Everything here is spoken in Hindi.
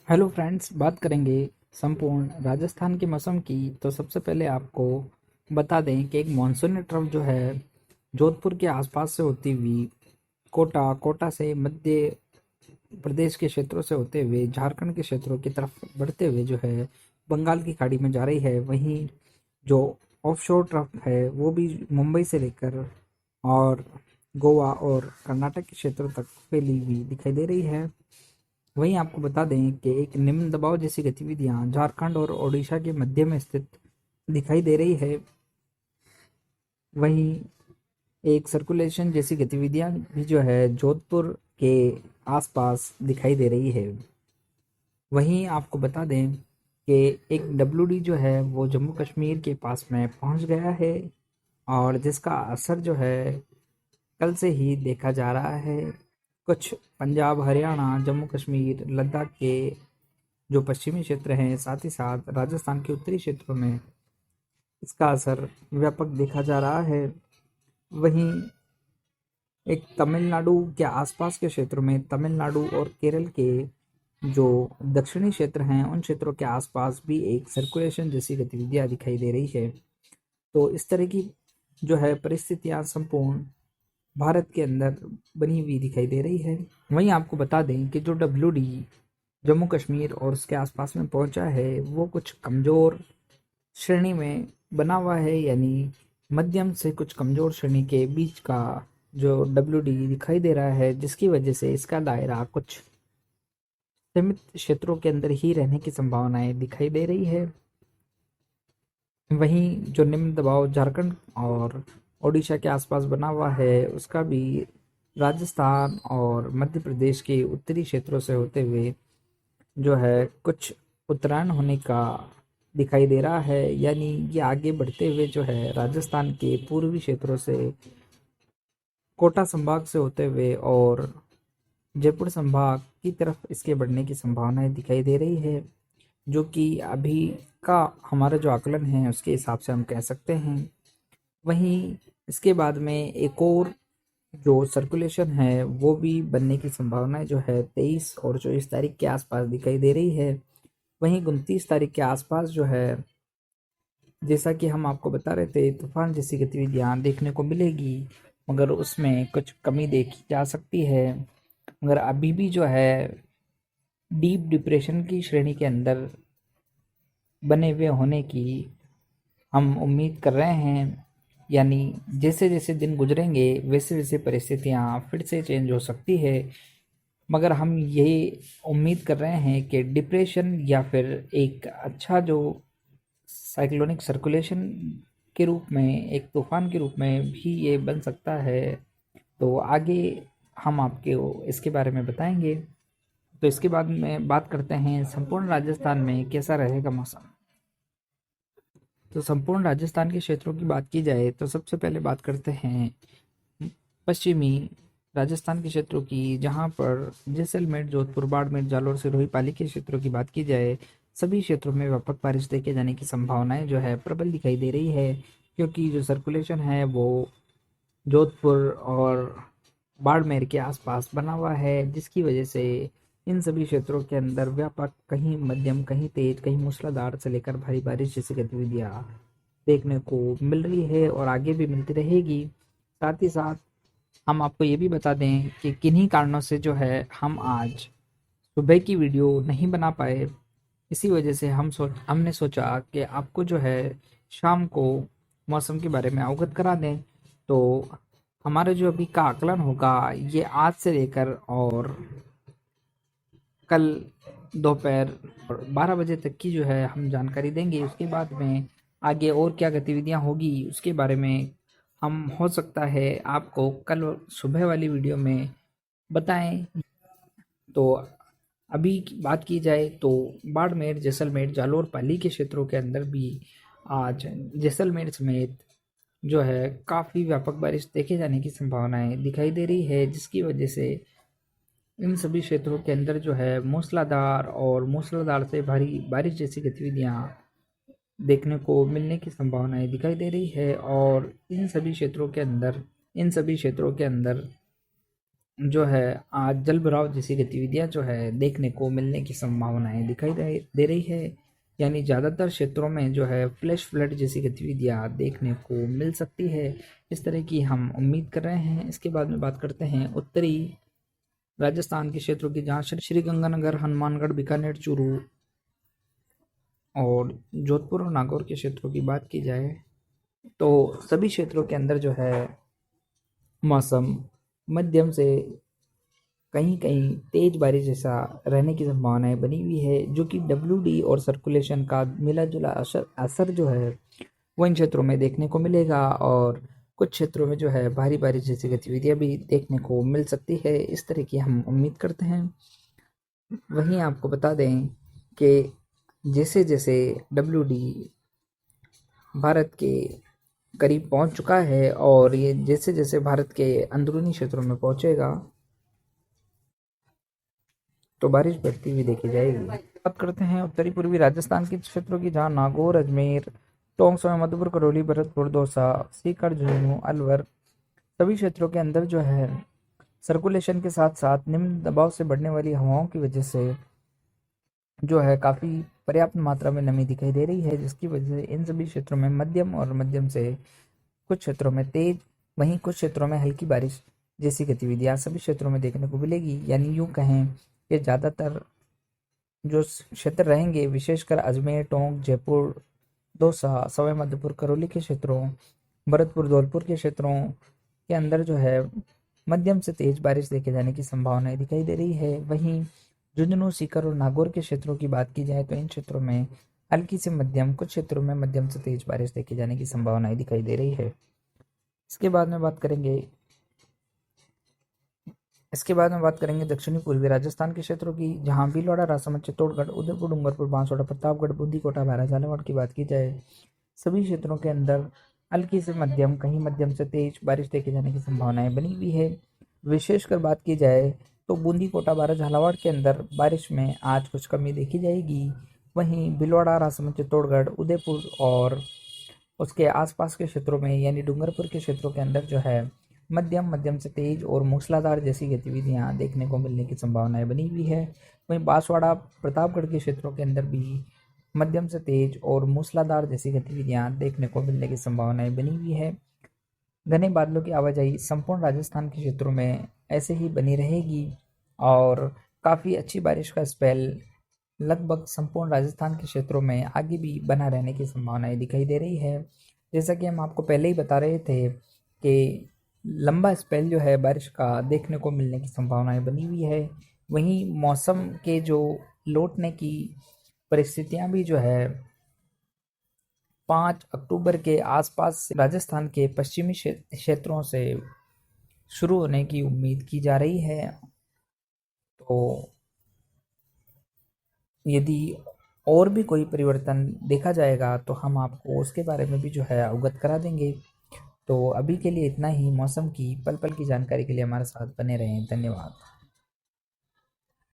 हेलो फ्रेंड्स, बात करेंगे संपूर्ण राजस्थान के मौसम की। तो सबसे पहले आपको बता दें कि एक मानसूनी ट्रफ जो है जोधपुर के आसपास से होती हुई कोटा से मध्य प्रदेश के क्षेत्रों से होते हुए झारखंड के क्षेत्रों की तरफ बढ़ते हुए जो है बंगाल की खाड़ी में जा रही है। वहीं जो ऑफशोर ट्रफ है वो भी मुंबई से लेकर और गोवा और कर्नाटक के क्षेत्रों तक फैली हुई दिखाई दे रही है। वहीं आपको बता दें कि एक निम्न दबाव जैसी गतिविधियां झारखंड और ओडिशा के मध्य में स्थित दिखाई दे रही है। वहीं एक सर्कुलेशन जैसी गतिविधियां भी जो है जोधपुर के आसपास दिखाई दे रही है। वहीं आपको बता दें कि एक डब्ल्यूडी जो है वो जम्मू कश्मीर के पास में पहुंच गया है और जिसका असर जो है कल से ही देखा जा रहा है। कुछ पंजाब, हरियाणा, जम्मू कश्मीर, लद्दाख के जो पश्चिमी क्षेत्र हैं, साथ ही साथ राजस्थान के उत्तरी क्षेत्रों में इसका असर व्यापक देखा जा रहा है। वहीं एक तमिलनाडु के आसपास के क्षेत्रों में, तमिलनाडु और केरल के जो दक्षिणी क्षेत्र हैं उन क्षेत्रों के आसपास भी एक सर्कुलेशन जैसी गतिविधियां दिखाई दे रही है। तो इस तरह की जो है परिस्थितियां संपूर्ण भारत के अंदर बनी हुई दिखाई दे रही है। वहीं आपको बता दें कि जो डब्ल्यूडी जम्मू कश्मीर और उसके आसपास में पहुंचा है वो कुछ कमज़ोर श्रेणी में बना हुआ है, यानी मध्यम से कुछ कमज़ोर श्रेणी के बीच का जो डब्ल्यूडी दिखाई दे रहा है, जिसकी वजह से इसका दायरा कुछ सीमित क्षेत्रों के अंदर ही रहने की संभावनाएं दिखाई दे रही है। वहीं जो निम्न दबाव झारखंड और ओडिशा के आसपास बना हुआ है उसका भी राजस्थान और मध्य प्रदेश के उत्तरी क्षेत्रों से होते हुए जो है कुछ उत्तरायण होने का दिखाई दे रहा है। यानी ये आगे बढ़ते हुए जो है राजस्थान के पूर्वी क्षेत्रों से कोटा संभाग से होते हुए और जयपुर संभाग की तरफ इसके बढ़ने की संभावनाएं दिखाई दे रही है, जो कि अभी का हमारा जो आकलन है उसके हिसाब से हम कह सकते हैं। वहीं इसके बाद में एक और जो सर्कुलेशन है वो भी बनने की संभावनाएं जो है 23 और 24 तारीख के आसपास दिखाई दे रही है। वहीं 29 तारीख के आसपास जो है, जैसा कि हम आपको बता रहे थे, तूफान जैसी गतिविधियां देखने को मिलेगी, मगर उसमें कुछ कमी देखी जा सकती है। मगर अभी भी जो है डीप डिप्रेशन की श्रेणी के अंदर बने हुए होने की हम उम्मीद कर रहे हैं। यानी जैसे जैसे दिन गुजरेंगे वैसे वैसे परिस्थितियां फिर से चेंज हो सकती है, मगर हम यही उम्मीद कर रहे हैं कि डिप्रेशन या फिर एक अच्छा जो साइक्लोनिक सर्कुलेशन के रूप में, एक तूफान के रूप में भी ये बन सकता है। तो आगे हम आपको इसके बारे में बताएंगे। तो इसके बाद में बात करते हैं संपूर्ण राजस्थान में कैसा रहेगा मौसम। तो संपूर्ण राजस्थान के क्षेत्रों की बात की जाए तो सबसे पहले बात करते हैं पश्चिमी राजस्थान के क्षेत्रों की, जहां पर जैसलमेर, जोधपुर, बाड़मेर, जालौर, सिरोही, पाली के क्षेत्रों की बात की जाए, सभी क्षेत्रों में व्यापक बारिश देखे जाने की संभावनाएं जो है प्रबल दिखाई दे रही है, क्योंकि जो सर्कुलेशन है वो जोधपुर और बाड़मेर के आसपास बना हुआ है, जिसकी वजह से इन सभी क्षेत्रों के अंदर व्यापक, कहीं मध्यम, कहीं तेज, कहीं मूसलाधार से लेकर भारी बारिश जैसी गतिविधियां देखने को मिल रही है और आगे भी मिलती रहेगी। साथ ही साथ हम आपको ये भी बता दें कि किन्हीं कारणों से जो है हम आज सुबह की वीडियो नहीं बना पाए। इसी वजह से हमने सोचा कि आपको जो है शाम को मौसम के बारे में अवगत करा दें। तो हमारा जो अभी का आकलन होगा ये आज से लेकर और कल दोपहर 12 बजे तक की जो है हम जानकारी देंगे। उसके बाद में आगे और क्या गतिविधियां होगी उसके बारे में हम हो सकता है आपको कल सुबह वाली वीडियो में बताएं। तो अभी की बात की जाए तो बाड़मेर, जैसलमेर, जालौर, पाली के क्षेत्रों के अंदर भी आज जैसलमेर समेत जो है काफ़ी व्यापक बारिश देखे जाने की संभावनाएं दिखाई दे रही है, जिसकी वजह से इन सभी क्षेत्रों के अंदर जो है मूसलाधार और मूसलाधार से भारी बारिश जैसी गतिविधियां देखने को मिलने की संभावनाएं दिखाई दे रही है। और इन सभी क्षेत्रों के अंदर जो है आज जल भराव जैसी गतिविधियां जो है देखने को मिलने की संभावनाएं दिखाई दे रही है। यानी ज़्यादातर क्षेत्रों में जो है फ्लैश फ्लड जैसी गतिविधियां देखने को मिल सकती है। इस तरह की हम उम्मीद कर रहे हैं। इसके बाद में बात करते हैं उत्तरी राजस्थान के क्षेत्रों की, जहाँ श्री गंगानगर, हनुमानगढ़, बीकानेर, चूरू और जोधपुर और नागौर के क्षेत्रों की बात की जाए तो सभी क्षेत्रों के अंदर जो है मौसम मध्यम से कहीं कहीं तेज बारिश जैसा रहने की संभावनाएं बनी हुई है, जो कि WD और सर्कुलेशन का मिला जुला असर जो है वो इन क्षेत्रों में देखने को मिलेगा। और कुछ क्षेत्रों में जो है भारी बारिश जैसी गतिविधियां भी देखने को मिल सकती है। इस तरह की हम उम्मीद करते हैं। वहीं आपको बता दें कि जैसे जैसे WD भारत के करीब पहुंच चुका है और ये जैसे जैसे भारत के अंदरूनी क्षेत्रों में पहुंचेगा तो बारिश बढ़ती हुई देखी जाएगी। बात करते हैं उत्तरी पूर्वी राजस्थान के क्षेत्रों की, जहां नागौर, अजमेर, टोंक, सवाई माधोपुर, करौली, भरतपुर, दौसा, सीकर, झुंझुनू, अलवर सभी क्षेत्रों के अंदर जो है सर्कुलेशन के साथ साथ निम्न दबाव से बढ़ने वाली हवाओं की वजह से जो है काफ़ी पर्याप्त मात्रा में नमी दिखाई दे रही है, जिसकी वजह से इन सभी क्षेत्रों में मध्यम और मध्यम से कुछ क्षेत्रों में तेज, वहीं कुछ क्षेत्रों में हल्की बारिश जैसी गतिविधियां सभी क्षेत्रों में देखने को मिलेगी। यानी यूं कहें कि ज़्यादातर जो क्षेत्र रहेंगे, विशेषकर अजमेर, टोंक, जयपुर, दौसा, सवाई माधोपुर, करौली के क्षेत्रों, भरतपुर, धौलपुर के क्षेत्रों के अंदर जो है मध्यम से तेज बारिश देखे जाने की संभावनाएं दिखाई दे रही है। वहीं झुंझुनू, सीकर और नागौर के क्षेत्रों की बात की जाए तो इन क्षेत्रों में हल्की से मध्यम, कुछ क्षेत्रों में मध्यम से तेज बारिश देखे जाने की संभावनाएं दिखाई दे रही है। इसके बाद में बात करेंगे दक्षिणी पूर्वी राजस्थान के क्षेत्रों की, जहां भीलवाड़ा, राजसमंद, चित्तौड़गढ़, उदयपुर, डूंगरपुर, बांसवाड़ा, प्रतापगढ़, बूंदी, कोटा, बारा, झालावाड़ की बात की जाए सभी क्षेत्रों के अंदर हल्की से मध्यम, कहीं मध्यम से तेज बारिश देखे जाने की संभावनाएं बनी हुई है। विशेषकर बात की जाए तो बूंदी, कोटा, बारा, झालावाड़ के अंदर बारिश में आज कुछ कमी देखी जाएगी। वहीं भीलवाड़ा, राजसमंद, चित्तौड़गढ़, उदयपुर और उसके आसपास के क्षेत्रों में यानी डूंगरपुर के क्षेत्रों के अंदर जो है मध्यम मध्यम से तेज और मूसलाधार जैसी गतिविधियां देखने को मिलने की संभावनाएं बनी हुई है। वहीं बांसवाड़ा, प्रतापगढ़ के क्षेत्रों के अंदर भी मध्यम से तेज और मूसलाधार जैसी गतिविधियां देखने को मिलने की संभावनाएं बनी हुई है। घने बादलों की आवाजाही संपूर्ण राजस्थान के क्षेत्रों में ऐसे ही बनी रहेगी और काफ़ी अच्छी बारिश का स्पेल लगभग संपूर्ण राजस्थान के क्षेत्रों में आगे भी बना रहने की संभावनाएं दिखाई दे रही है। जैसा कि हम आपको पहले ही बता रहे थे कि लंबा स्पेल जो है बारिश का देखने को मिलने की संभावनाएं बनी हुई है। वहीं मौसम के जो लौटने की परिस्थितियां भी जो है 5 अक्टूबर के आसपास राजस्थान के पश्चिमी क्षेत्रों से शुरू होने की उम्मीद की जा रही है। तो यदि और भी कोई परिवर्तन देखा जाएगा तो हम आपको उसके बारे में भी जो है अवगत करा देंगे। तो अभी के लिए इतना ही। मौसम की पल पल की जानकारी के लिए हमारे साथ बने रहें। धन्यवाद।